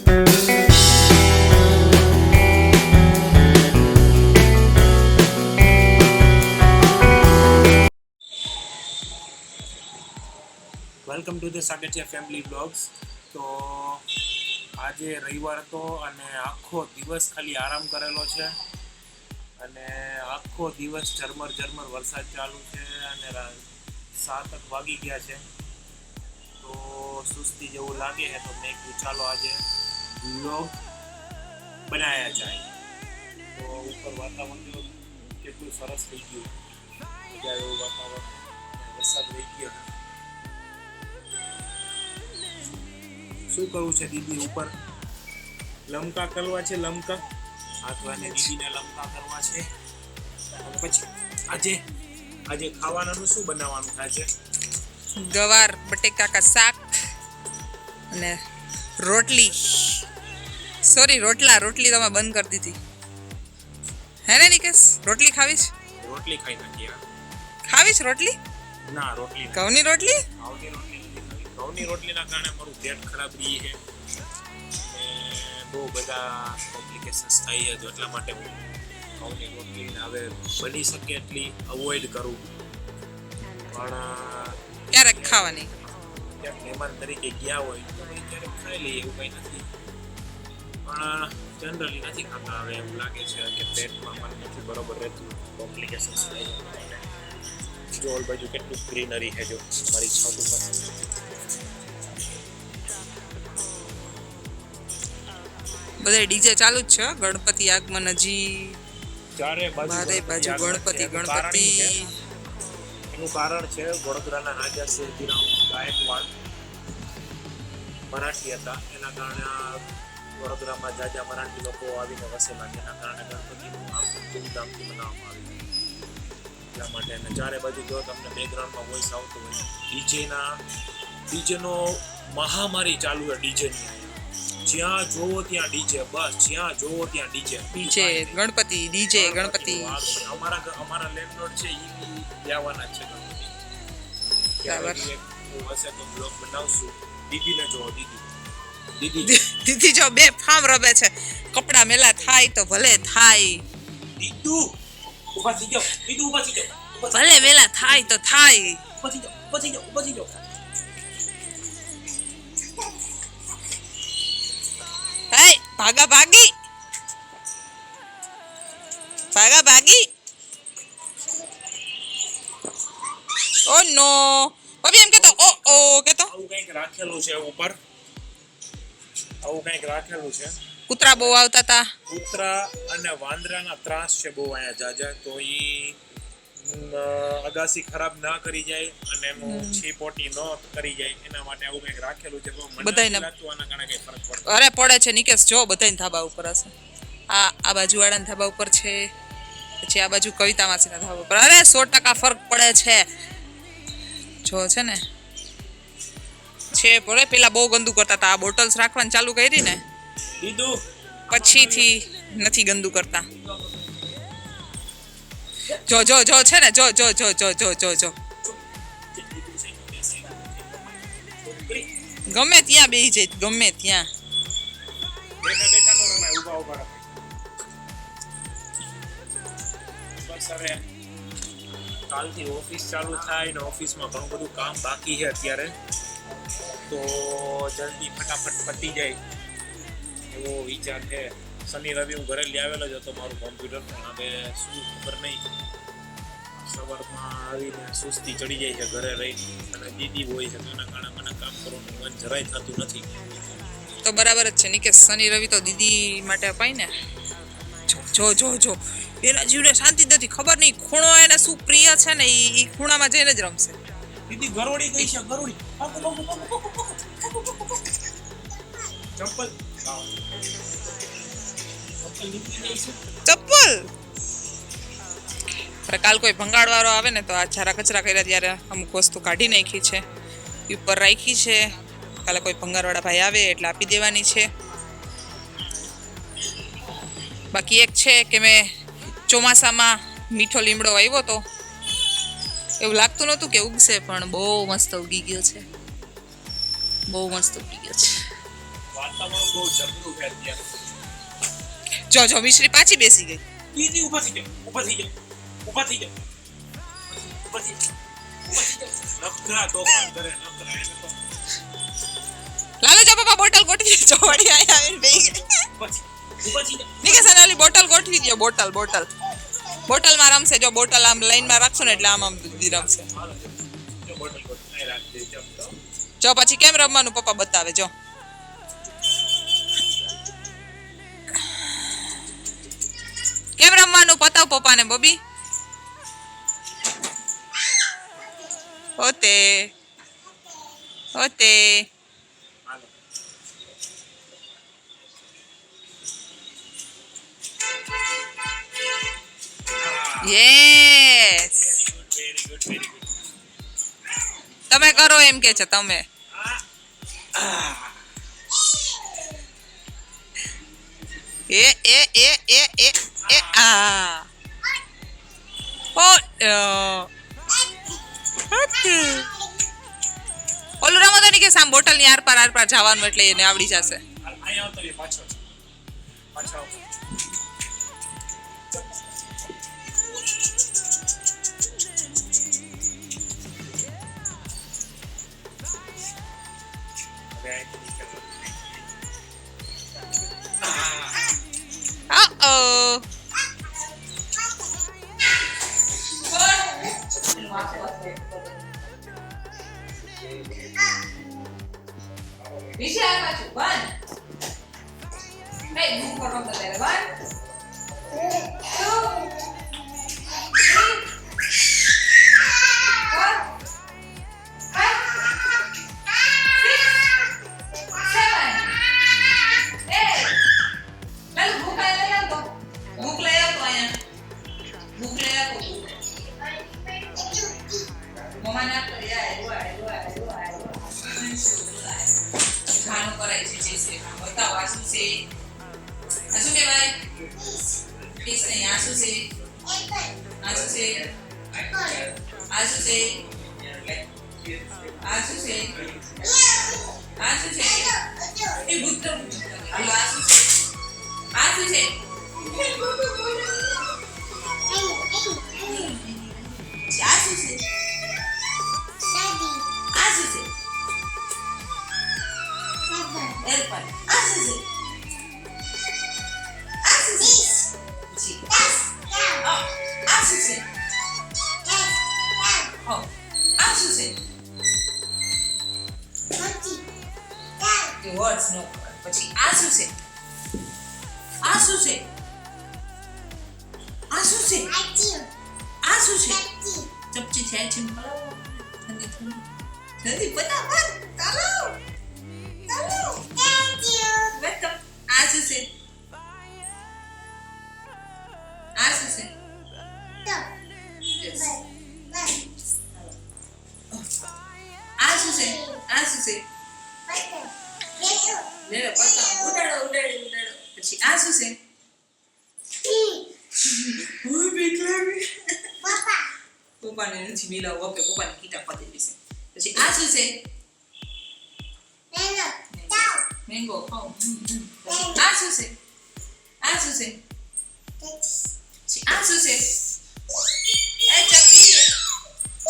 Welcome to the Sagathiya family blogs. તો આજે રવિવાર હતો અને આખો દિવસ ખાલી આરામ કરેલો છે અને આખો દિવસ ઝરમર વરસાદ ચાલુ છે અને 7 વાગી ગયા છે તો સુસ્તી જેવું લાગે છે. તો મેં કીધું ચાલો આજે બ્લોગ બનાવ્યા જાય. તો ઉપર વાતાવરણ કેટલું સરસ થઈ ગયું, મજા એવું વાતાવરણ, વરસાદ રહી ગયો. શું કરવું છે દીદી? ઉપર લમકા કરવા છે, લમકા હાથવાને દીદીને લમકા કરવા છે. અને પછી આજે ખાવાનું શું બનાવવાનું થાય છે? ગવાર બટેકા કા શાક અને રોટલી. સોરી, રોટલી તમે બંધ કરી દીધી હે ને નિકેશ? રોટલી ખાવીશ? રોટલી ખાઈ નાખી. ખાવીશ રોટલી? ના, રોટલી ઘઉંની રોટલી. ઘઉંની રોટલીના કારણે મારું પેટ ખરાબ રહી છે અને બહુ બધા કોમ્પ્લિકેશન્સ થાય છે. એટલા માટે હું ઘઉંની રોટલીને હવે બની શકે એટલી અવોઇડ કરું. પણ ક્યારેક ખાવાની, ક્યાંક મહેમાન તરીકે ગયા હોય તો ક્યારેક ખાઈ લઈએ, એવું કંઈ નથી. પણ જનરલી નથી ખાતા. હવે એવું લાગે છે કે પેટમાં મને નથી બરોબર રહેતું, કોમ્પ્લિકેશન્સ થાય છે. જો ઓલ બાજુ કેટલું ગ્રીનરી છે, જો મારી છત ઉપર બધે ડીજે ચાલુ જ છે. ગણપતિ આગમન હજી ચારે બાજુ ગણપતિ. એનું કારણ છે વડોદરાના રાજા શિવજીરાવ ગાયકવાડ મરાઠી હતા. એના કારણે વડોદરામાં જાજા મરાઠી લોકો આવીને વસેલા. જેના કારણે ગણપતિનું આમ ધૂમધામથી મનાવવામાં આવ્યું. એટલા માટે અને ચારે બાજુ જો તમને બેકગ્રાઉન્ડમાં વોઇસ આવતો હોય, ડીજેનો મહામારી ચાલુ છે. ડીજેની જ્યાં જોવો ત્યાં ડીજે, બસ જ્યાં જોવો ત્યાં ડીજે ગણપતિ. અમારા લેન્ડલોર્ડ છે, ઈ બી લેવાના છે ગણપતિ. હશે તો બ્લોગ બનાવશું. દીદીને જોવો, દીદી જો બે ફામ રમે છે. કપડા મેલા થાય તો ભલે થાય, દીદુ ઊભા થઈ જાઓ, દીદુ ઊભા થઈ જાઓ, ભલે મેલા થાય તો થાય. ઊભા થઈ જાઓ. હે ભાગી. ઓ નો ભાભી એમ કેતો કેતો આવું કંઈક રાખેલું છે ઉપર. કૂતરા બહુ આવતા હતા. કૂતરા અને વાંદરાના ત્રાસ છે બહુ અહીંયા જાજા. તો ઈ અગાસી ખરાબ ના કરી જાય અને એનું છીપોટી ન કરી જાય એના માટે આવું કંઈક રાખેલું છે. બધાયને આના કારણે કઈ ફરક પડતો? અરે પડે છે નિકેશ, જો બધાયને ધાબા ઉપર હશે. આ બાજુવાળાના ધાબા ઉપર છે, પછી આ બાજુ કવિતા માસીના ધાબા ઉપર. અરે 100% ફરક પડે છે. જો છે ને છે પડે. પેલા બહુ ગંદુ કરતા હતા. આ બોટલ્સ રાખવાની ચાલુ કરી ને પછીથી નથી ગંદુ કરતા. જો છે ને, જો ગમે ત્યાં બેસી જાય, ગમે ત્યાં. બેઠા નો રમાય, ઊભા બસ. હવે કાલથી ઓફિસ ચાલુ થાય ને ઓફિસમાં ઘણું બધું કામ બાકી છે અત્યારે. તો જલ્દી ફટાફટ પતી જાય એવો વિચાર છે. શનિ રવિ હું ઘરે લઈ આવેલો જ હતો મારું કોમ્પ્યુટર, પણ હવે શું ખબર નહીં, સવારમાં આવીને સુસ્તી ચડી જાય છે ઘરે રહી. અને દીદી હોય છે તો એના કારણે મને કામ કરવાનું મન જરાય થતું નથી. તો બરાબર જ છે નિકેશ, શનિ રવિ તો દીદી માટે અપાય ને. જો એના જીવને શાંતિ નથી. ખબર નહીં ખૂણો એને શું પ્રિય છે ને, એ ખૂણામાં જઈને જ રમશે. દીદી ગરોળી ગઈ છે, ગરોળી. ચપ્પલ. કાલ કોઈ ભંગાળ વાળો આવે ને તો આ ઝારા કચરા કર્યા ત્યારે અમુક વસ્તુ કાઢી નાખી છે, ઉપર રાખી છે. કાલે કોઈ ભંગારવાળા ભાઈ આવે એટલે આપી દેવાની છે. બાકી એક છે કે મેં ચોમાસામાં મીઠો લીમડો આવ્યો તો એવું લાગતું નહોતું કે ઉગશે, પણ બહુ મસ્ત ઉગી ગયો છે. વાતાવરણ બહુ જબરું છે અત્યારે. જો મિશ્રી પાછી બેસી ગઈ. દીદી ઊભા થઈ જાઓ, ઊભા થઈ જાઓ, ઊભા થઈ જાઓ, ઊભા થઈ જાઓ, ઊભા થઈ જાઓ. નકરા તોફાન કરે, નકરા એને તો. લાલો જો પપ્પા બોટલ ગોઠવી દો. વળી આવીને બેહી ગઈ. ઊભા થઈ જાઓ. નિકેશને ઓલી બોટલ ગોઠવી દો. બોટલમાં રમશે. જો બોટલ આમ લાઈનમાં રાખશો ને એટલે આમ દીદી રમશે. હાલો, જો બોટલ બોટલ નહીં રાખજે, જમ તો. જો પછી કેમ રમવાનું પપ્પા બતાવે. જો કેમ રમવાનું પતાવ પપ્પાને. બબી હોતે હોતે. Hello. Yes very good, very good. તમે કરો એમ કે છે તમે. એ એ એ એ એ એ આ ઓ ઓલું રમો તો નહીં કે સામ બોટલ ની આર પાર જવાનું એટલે એને આવડી જશે. અહીંયા આવતો એ પાછો છે. પાછો આવતો. હવે અહીંથી નીકળવાનું. Uh-oh. ખાવાનું કરાય છે જે છે બતાવો. આ શું છે? આ શું કહેવાય? ફિશ નહીં. આ શું છે? આ શું છે? આ શું છે? આ શું છે? આ શું છે? એ બુદ્ધ હાલો. આ શું છે? આ શું છે? આ શું છે? આ શું છે? Elephant. Ah, શું છે? Ah, શું છે? જી. Oh, ah, શું છે? Oh, ah, શું છે? The words no. પછી આ શું છે? આ શું છે? આ શું છે? આ શું છે? ચપચી થાય છે. ઠંડી ઠંડી ફટાફટ ચાલો. Welcome. આ શું છે? આ શું છે? Yes. આ શું છે? આ શું છે? લેલો પતંગ ઉડાડો. પછી આ શું છે? ઓય બીક લાગે. પપ્પાને નથી મિલાવ. ઓકે પપ્પાને કીટા પતી જશે. પછી આ શું છે? મેંગો ખાઓ. આ શું છે? આ શું છે? આ શું છે? એ ચકી.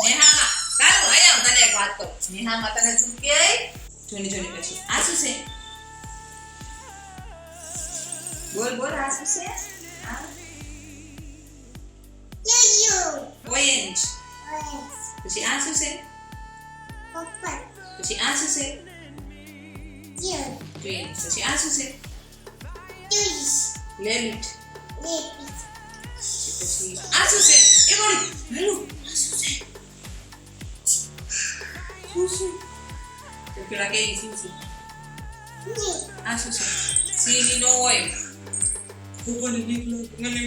નેહામાં સારું આયા તને એક વાત કહું. નેહામાં તને શું કહે? જોની પછી આ શું છે? બોલ આ શું છે? ઓરેન્જ. પછી આ શું છે? પછી આ શું છે? Green. પછી આ શું છે? Rabbit. પછી આ શું છે? એ બોલ. હેલો. આ શું છે? તો પેલા કે શું છે? આ શું છે? સીની નો હોય. મને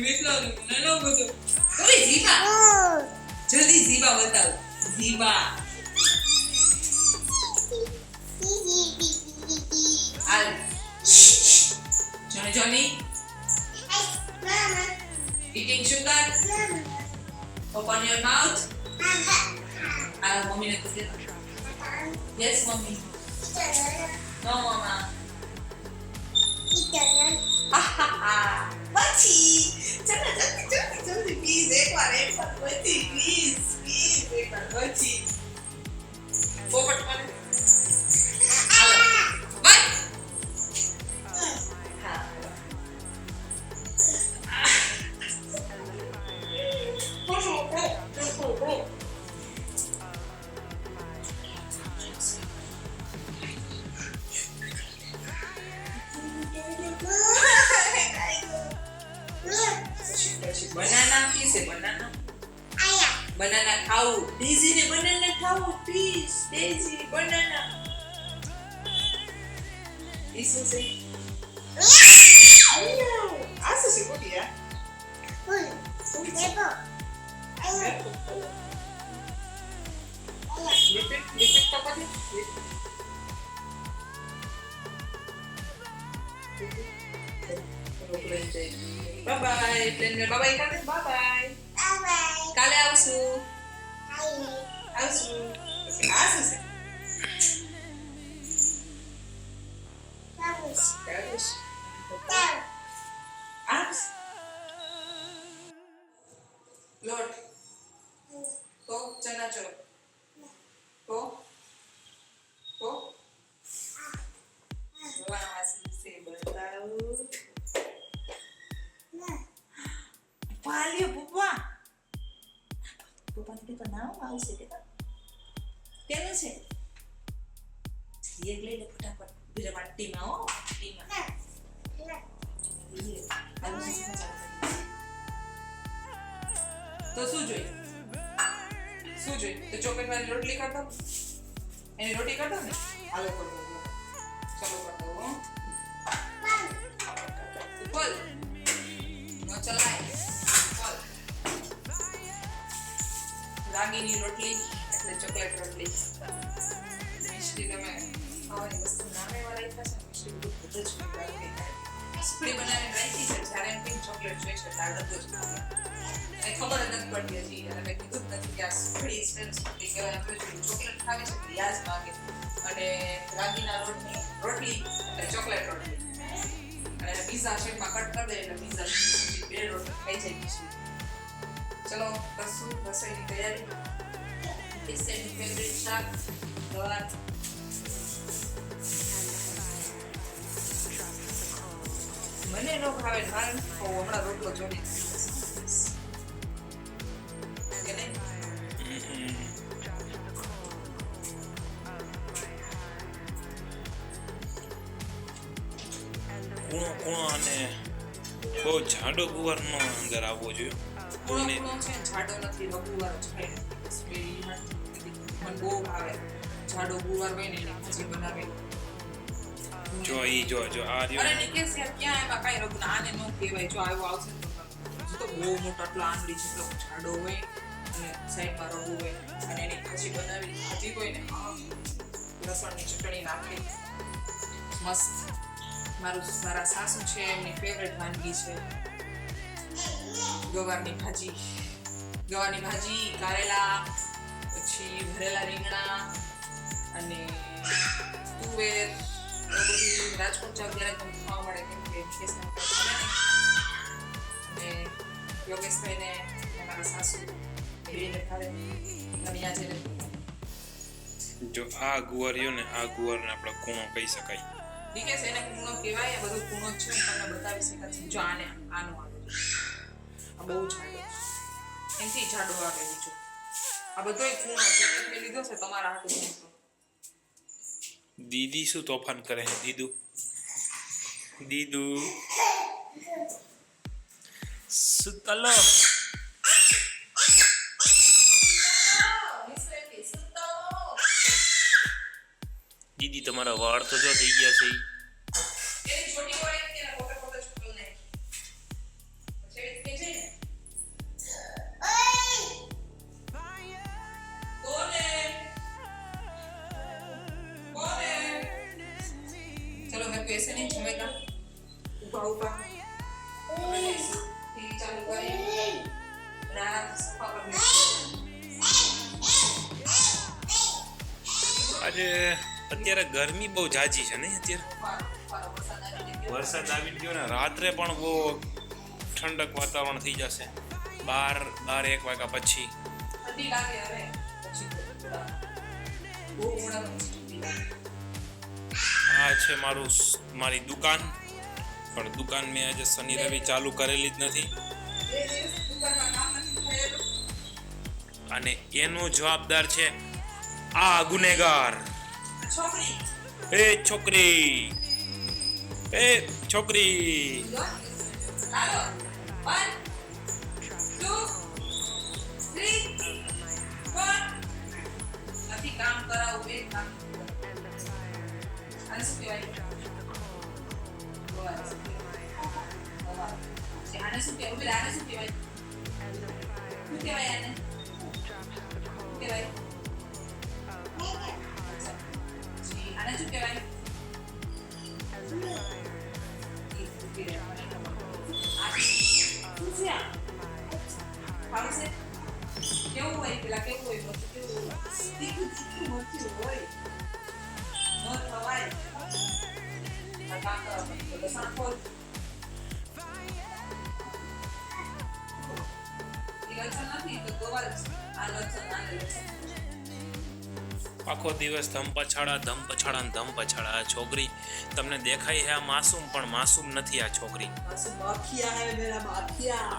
બીક લાગે. મને ન બધો. ઓય જીવા. જલ્દી જીવા બતાવો. જીવા. Al. Johnny. Eating sugar. Open your mouth. Mommy ne kusi. Yes, mommy. No, mama. પછી ચલો જલ્દી પ્લીઝ એકવાર પછી પ્લીઝ એકવાર પછી પોપટ મને હાલો બાય હા બનાના પીસે બનાના બનાના ખાવું ડેઝી ને બનાના ખાવું please daisy banana isso sim ah isso sim podia lipit apa nih bye bye plan bye bye kan bye bye kale આવશું આવશું bagus Lord to chana chalo to se batao Valeu, Pupá. Pupá tidak kenal, mau sih kita. Kenal sih. Dia kelihatan dapat bila mati mau, mati mah. Iya, harus sih macam. तो सूझो तो chocolate वाली रोटी कर दो यानी रोटी कर दो ना आलू कर दो चलो कर दो बोल नो चलाए बोल રાગીની રોટલી એટલે ચોકલેટ રોટલી મિષ્ટી તમે ખાવાની વસ્તુ નામે વાળા છે મિષ્ટી બધું જ સુખડી બનાવીને રાખી છે જ્યારે એમ કંઈ ચોકલેટ જોઈએ છે ત્યારે બધું જ ખાવા ખબર જ નથી પડતી હજી અને મેં કીધું જ નથી કે આ સુખડી સુખડી કહેવાય આપણે ચોકલેટ ખાવી છે યાદ માંગે અને રાગીના રોટની રોટલી અને ચોકલેટ રોટલી અને પીઝા શેપમાં કટ કરી દે એટલે પીઝા બે રોટલી ખાઈ જાય છે ચલો કરશું રસોઈની તૈયારી કિસેની ફેવરેટ શાક ભાત મને નો ભાવે મારે હમણાં રોટલો જોડે કૂણો અને બહુ જાડો ગુવાર નો અંદર આવવો જોઈએ કૂણો છે જાડો નથી ગુવાર છે મને બહુ ભાવે જાડો ગુવાર હોય ને એની ભાજી બનાવે જો આ રહ્યો અરે નિકેશ યાર ક્યાં એમાં કાઈ રગું આને નો કહેવાય જો આવ્યો આવશે તો બહુ મોટો આટલો આંગળી જેટલો જાડો હોય અને સાઈડમાં રગું હોય અને એની ભાજી બનાવી ભાજી હોય ને લસણની ચટણી નાખી મસ્ત મારા સાસુ છે એમની ફેવરેટ વાનગી છે ગવારની ભાજી કારેલા પછી ભરેલા રીંગણા અને તુવેર બધું રાજકોટ જાવ ત્યારે તમને ખાવા મળે કેમ કે અને યોગેશભાઈને મારા સાસુ બેને ખાવે અને આજે જો આ ગુવારીઓ ને આ ગુવારને આપણે કૂણો કહી શકાય નિકેશ એને કૂણો કહેવાય આ બધું કૂણો છે તમને બતાવી શકાય જો આનો આવે આ બહુ જાડો એનથી જાડો આવે બીજો આ બધોય કૂણો છે એટલે લીધો છે તમારા હાથે દીદી શું તોફાન કરે છે દીદુ સુતલો દીદી તમારા વાળ તો જો થઈ ગયા છે चलो मैं कैसे नहीं जमेगा ऊपर टीवी चालू करें ना सफा करने આજે અત્યારે ગરમી બહુ જાજી છે ને અત્યારે વરસાદ આવી ગયો ને રાત્રે પણ બહુ ઠંડક વાતાવરણ થઈ જશે 12-1 વાગ્યા પછી. ઠંડી લાગે હવે પછી બહુ ઉનાળો. આ છે મારી દુકાન, પણ દુકાન મેં આજે શનિ રવિ ચાલુ કરેલી જ નથી અને એનો જવાબદાર છે આ ગુનેગાર. છોકરી હાલો 1 2 3 4 નથી કામ કરાવું બે કામ. આને શું કહેવાય? આને શું કહેવાય? આને શું કહેવાય? શું કહેવાય આને? શું કહેવાય? આને શું કહેવાય? કેવું હોય પેલા કેવું હોય મરચું કેવું હોય તીખું મરચું હોય ન ખવાય. આખો દિવસ ધમ પછાડા. છોકરી તમને દેખાય છે આ માસૂમ, પણ માસૂમ નથી આ છોકરી.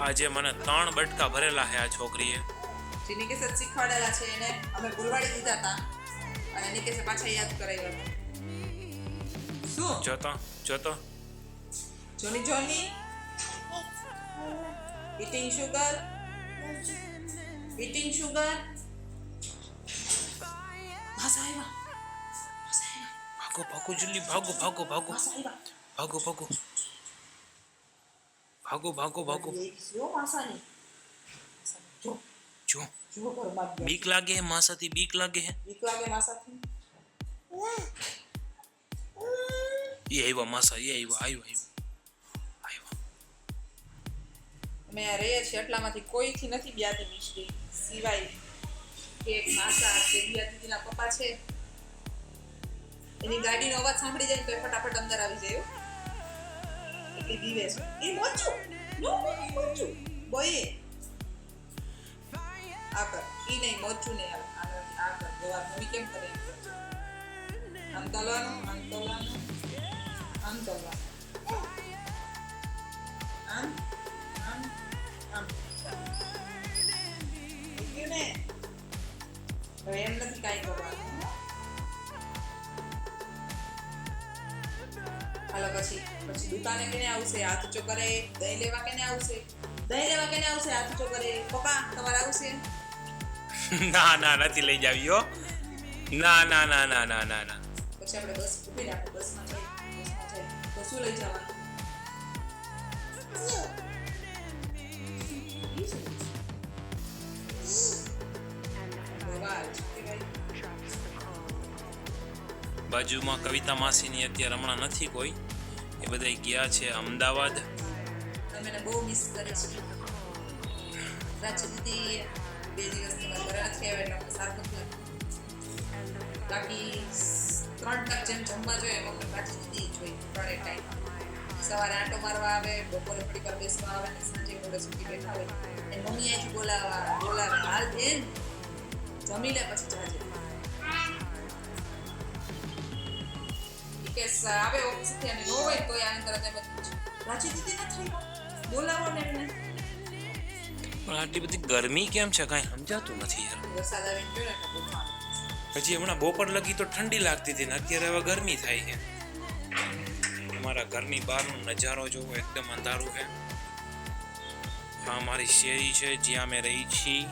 આજે મને 3 બટકા ભરેલા છે આ છોકરીએ. જેની કે શીખવાડેલા છે એને અમે ભૂલવાડી દીધા હતા અને એની કે પાછા યાદ કરાવ્યા. શું જોતો જોની eating sugar ભાગો જલ્દી ભાગો જો બીક લાગે માસાથી બીક લાગે માસાથી. એ આવ્યા માસા આવ્યા. મેં રહીએ છીએ એટલામાંથી કોઈથી નથી બ્યાતી મિશ્રી સિવાય એક માસા જે દીદીના પપ્પા છે એની ગાડીનો અવાજ સાંભળી જાય તો એ ફટાફટ અંદર આવી જાય એટલી દીવે છે. એ મોચું બોયે આ કર ઈ નહીં મોચું નહીં આ કર જવાબ મમ્મી કેમ કરે આમ તલવાનું એમ નથી કાંઈ કરવાનું. હાલો પછી દુકાને કેને આવશે હાથ ઊંચો કરે? દહીં લેવા કેને આવશે હાથ ઊંચો કરે? પપ્પા તમારે આવશે? ના નથી લઈ જાવી હો. ના પછી આપણે બસ ઉભી રાખો બસમાં જઈએ તો શું લઈ જવાનું? બાજુમાં કવિતા માસીની અત્યારે હમણાં નથી કોઈ, એ બધા ગયા છે અમદાવાદ. મને બહુ મિસ કરે છે રાચી દીદી. 2 દિવસથી મારા ઘરે નથી આવ્યા એટલે સારું નથી. બાકી 3 ટક જેમ જમવા જોઈએ એમ રાચી દીદી જોઈ 3 ટાઈમ. સવારે આંટો મારવા આવે, બપોરે થોડી વાર બેસવા આવે ને સાંજે ઘોડે સુધી બેઠા હોય. એ મમ્મી અહીંથી બોલાવે હાલ બેન જમી લે પછી જાજે. કે આવે ઓફિસથી અને નો હોય તો આને તરત એમ જ રાચી દીદી નથી બોલાવો ને એમને. પણ આટલી બધી ગરમી કેમ છે કાંઈ સમજાતું નથી યાર. વરસાદ આવી ગયો ને પછી હમણાં બપોર લગી તો ઠંડી લાગતી હતી ને અત્યારે હવે ગરમી થાય છે. અમારા ઘરની બહારનો નજારો જોવો એકદમ અંધારું છે. આ મારી શેરી છે જ્યાં અમે રહી છીએ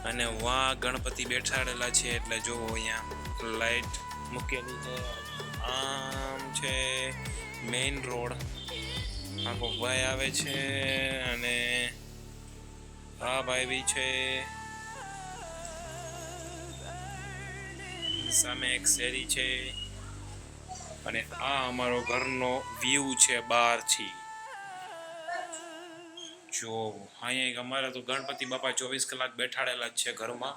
અને વા ગણપતિ બેઠાડેલા છે એટલે જોવો અહીંયા લાઈટ મૂકેલી છે. આમ છે મેઇન રોડ. આખો ભાઈ આવે છે અને આ ભાઈ બી છે. સામે એક શેરી છે અને આ અમારો ઘરનો વ્યૂ છે બહારથી. જો અહીંયા અમારે તો ગણપતિ બાપા 24 કલાક બેઠાડેલા જ છે ઘરમાં.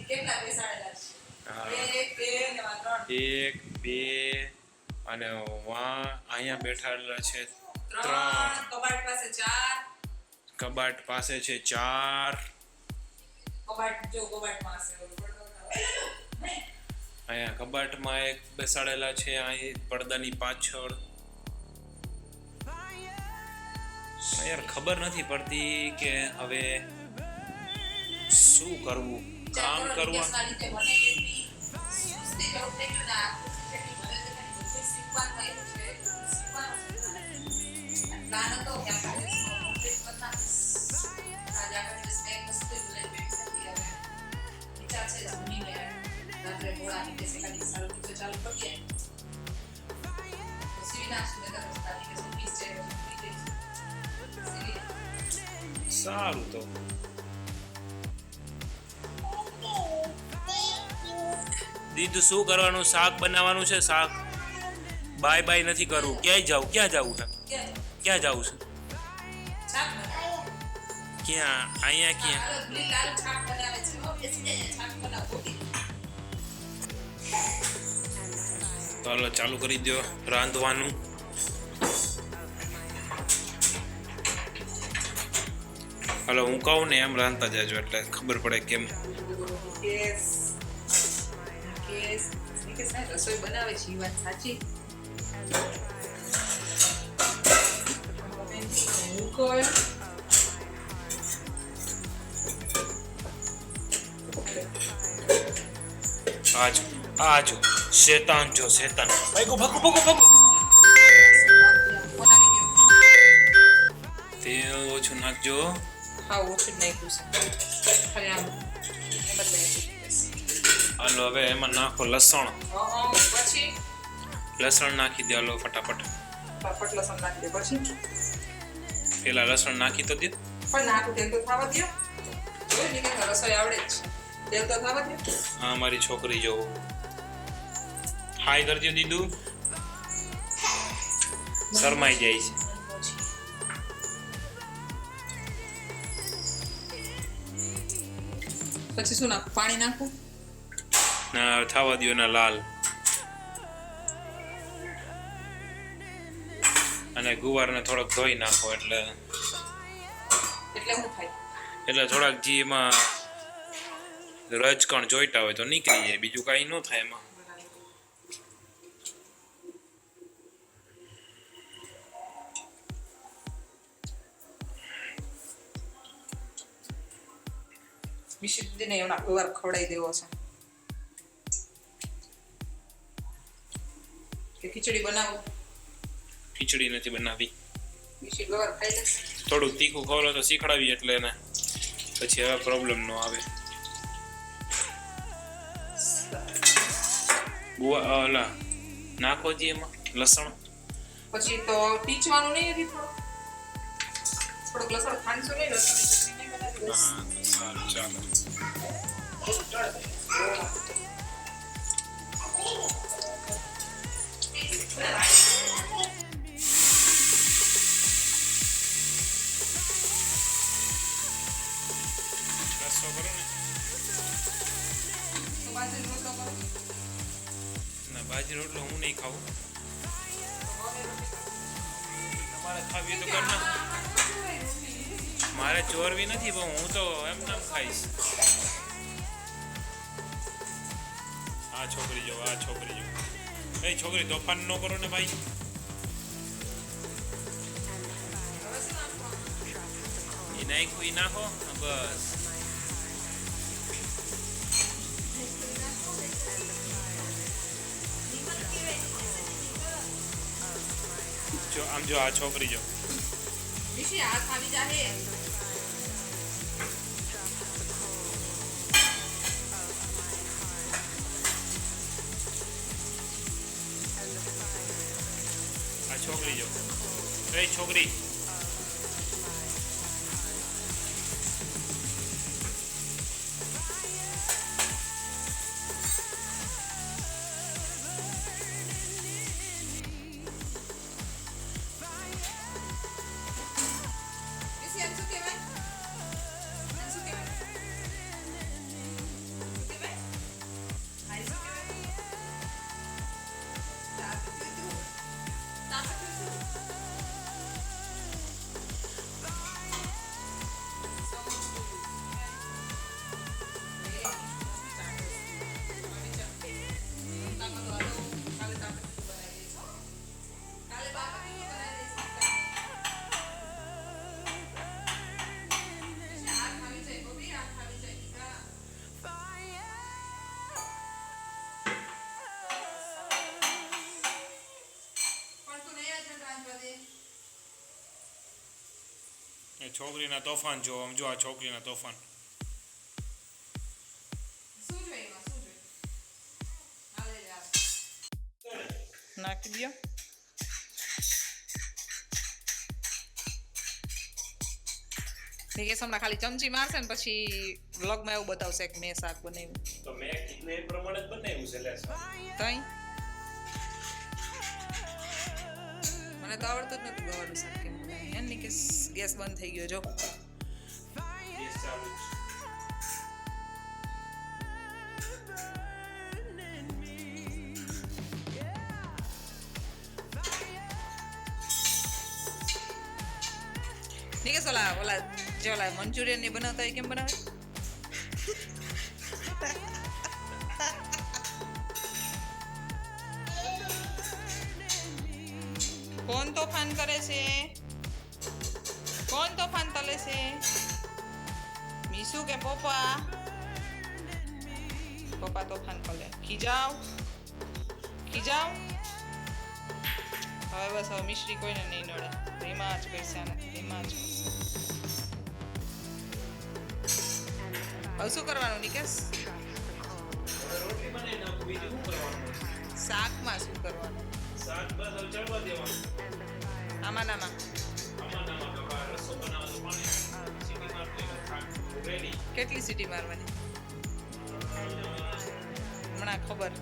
કેટલા બેસાડેલા છે? 1 2 અને અહીંયા બેઠેલા છે 3. કબાટ પાસે 4. કબાટ પાસે છે 4. કબાટ જો કબાટમાં હશે અહીંયા કબાટમાં એક બેસાડેલા છે અહીં પડદાની પાછળ. યાર ખબર નથી પડતી કે હવે શું કરવું, કામ કરવા. સારું તો દીધું શું કરવાનું, શાક બનાવવાનું છે. શાક બાય બાય નથી કરવું. ક્યાં જવું છે, ક્યાં જવું છે, ક્યાં, અહીંયા ક્યાં. ચાલો ચાલુ કરી દો રાંધવાનું. હાલો હું કહું ને એમ રાંધતા જાજો એટલે ખબર પડે કેમ. રસોઈ બનાવે છે એ વાત સાચી. આજો શેતાન જો શેતાન. ભાગો ભાગો ભાગો ભાગો. તેલ ઓછું નાખજો. હા ઓછું જ નાખ્યું છે ખાલી આમ હાલો હવે એમાં નાખો લસણ. પછી લસણ નાખી દે. હાલો ફટાફટ લસણ નાખી દે. પછી પેલા લસણ નાખી તો દે. પણ નાખું તેલ તો થવા દે. જોઈ ને કે રસોઈ આવડે જ તેલ તો થવા દે. હા મારી છોકરી જોવો. હાય કરજો દીદુ. શરમાઈ જાય છે. પછી શું નાખું, પાણી નાખું? ના થવા દો ના લાલ. અને ગુવારને થોડોક ધોઈ નાખો એટલે શું થાય, એટલે થોડાક જે એમાં રજકણ જોઈતા હોય તો નીકળી જાય, બીજું કાંઈ ન થાય એમાં. મિશ્રીને એના ગુવાર ખવડાવી દેવો છે કે ખીચડી બનાવો? ખીચડી નથી બનાવી. મિશ્રી ગુવાર ખાઈ લેશે. થોડુંક તીખું ખવડો તો શીખડાવી એટલે એને પછી હવે પ્રોબ્લેમ ન આવે. ઓલા નાખો જી એમાં લસણ. પછી તો ટીચવાનું નહીં હતી, થોડુંક લસણ ખાંડશું નહીં. લસણની ચટણી નહીં બનાવી દઈશ. સારું ચાલો. રસો કરો ને. બાજરી રોટલો કરો. ના બાજરી રોટલો હું નહીં ખાવું. તમારે ખાવી તો કર ના. મારે ચોરવી નથી પણ હું તો એમ નામ ખાઈશ. આ છોકરી જો, આ છોકરી જો. એ છોકરી તોફાન ન કરો ને ભાઈ. એ નાખો, એ નાખો બસ. જો આમ જો, આ છોકરી જો. મિશ્રી આ ખાલી જાહે. આ છોકરી જો. એ છોકરી એ છોકરીના તોફાન જો આમ જો આ છોકરીના તોફાન નાખી દો નિકેશ હમણાં ખાલી ચમચી મારશે ને પછી વ્લોગમાં એવું બતાવશે કે મેં શાક બનાવ્યું તો મેં કીધું એ પ્રમાણે જ બનાવ્યું છે લે તઈ મને તો આવડતું જ નતું ગવાનું શાક કેમ બનાવે એમ નિકેશ ગેસ બંધ થઈ ગયો જો ગેસ ચાલુ છે નિકેશ ઓલા જે ઓલા મંચુરિયન ને બનાવતા હોય કેમ બનાવે કોણ તોફાન કરે છે કોણ તોફાન તલે છે મીસુ કે પપ્પા પપ્પા તોફાન કરે ખીજાવ હવે બસ હવે મિશ્રી કોઈને નહીં નડે ધીમા જ કરશે આને ધીમા જ કરશે હવે શું કરવાનું નિકેશ રોટલી બનાવી નાખું બીજું શું કરવાનું શાકમાં શું કરવાનું શાક બસ હવે ચડવા દેવાનું આમાં રસો બનાવવાનું પાણી સીટી મારતી રેડી કેટલી સીટી મારવાની હમણાં ખબર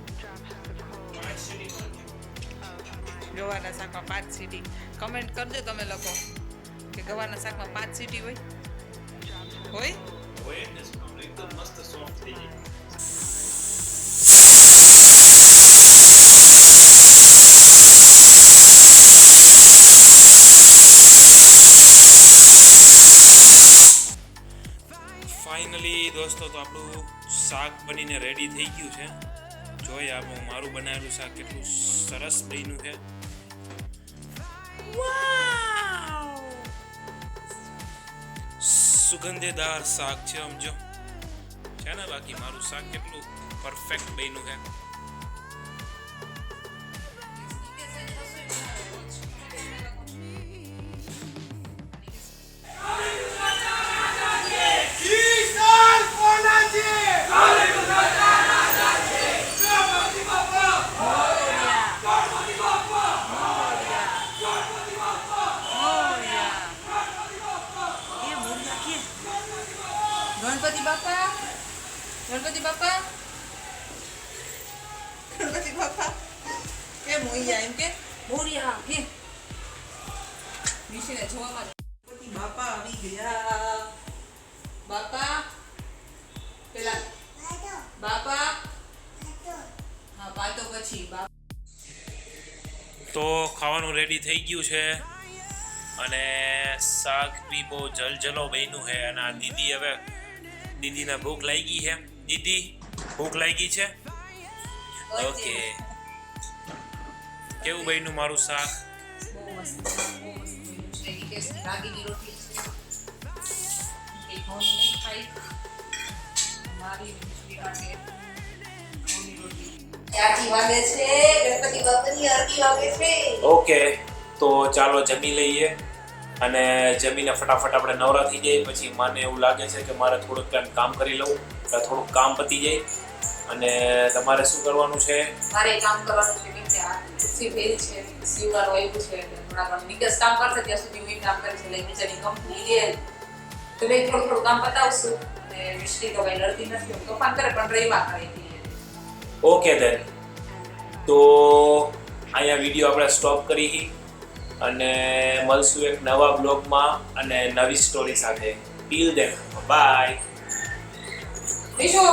5 સીટી મારતી ગવારના શાકમાં 5 સીટી કમેન્ટ કરજો તમે લોકો કે ગવારના શાકમાં 5 સીટી હોય હોય ને એકદમ મસ્ત સોફ્ટ થઈ જાય ફાઇનલી દોસ્તો તો આપણું શાક બનીને રેડી થઈ ગયું છે જોઈએ આપણું મારું બનાવેલું શાક કેટલું સરસ બન્યું છે સુગંધેદાર શાક છે સમજો છે ને બાકી મારું શાક કેટલું પરફેક્ટ બન્યું છે ગણપતિ બાપા કે મોઈયા એમ કે મોરિયા કે મિશીને જોવામાં ગણપતિ બાપા આવી ગયા બાપા પેલા બાપા હા પાતો પછી તો ખાવાનું રેડી થઈ ગયું છે અને શાક બી બહુ જલજલો બન્યું છે અને આ દીદી હવે દીદીને ભૂખ લાગી છે દીદી ભૂખ લાગી છે ઓકે કેવું બન્યું મારું શાક બહુ મસ્ત છે કે રાગીની રોટલી છે એ ઘઉંની નહીં ખાઈ મારી મિશ્રી માટે ઘઉંની રોટલી આરતી વાગે છે ગણપતિ બાપાની આરતી વાગે છે ઓકે તો ચાલો જમી લઈએ અને જમીને ફટાફટ આપણે નવરા થઈ જઈએ પછી મને એવું લાગે છે કે મારે થોડુંક ટાઈમ કામ કરી લઉં એટલે થોડુંક કામ પતી જાય અને તમારે શું કરવાનું છે મારે કામ કરવાનું છે કેમ કે આ ખુશી ફેરી છે સીવવાનું આવ્યું છે એટલે થોડા ઘણું નિકેશ કામ કરશે ત્યાં સુધી હું કામ કરીશ એટલે બીજાની કંપની લે તો મેં થોડું કામ પતાવશું અને મિશ્રી તો કઈ લડતી નથી તોફાન કરે પણ રહીમાં કરે ઓકે દેન તો અહીંયા વિડીયો આપણે સ્ટોપ કરી અને મળશું એક નવા બ્લોગમાં અને નવી સ્ટોરી સાથે ટીલ ધેન બાય વિશો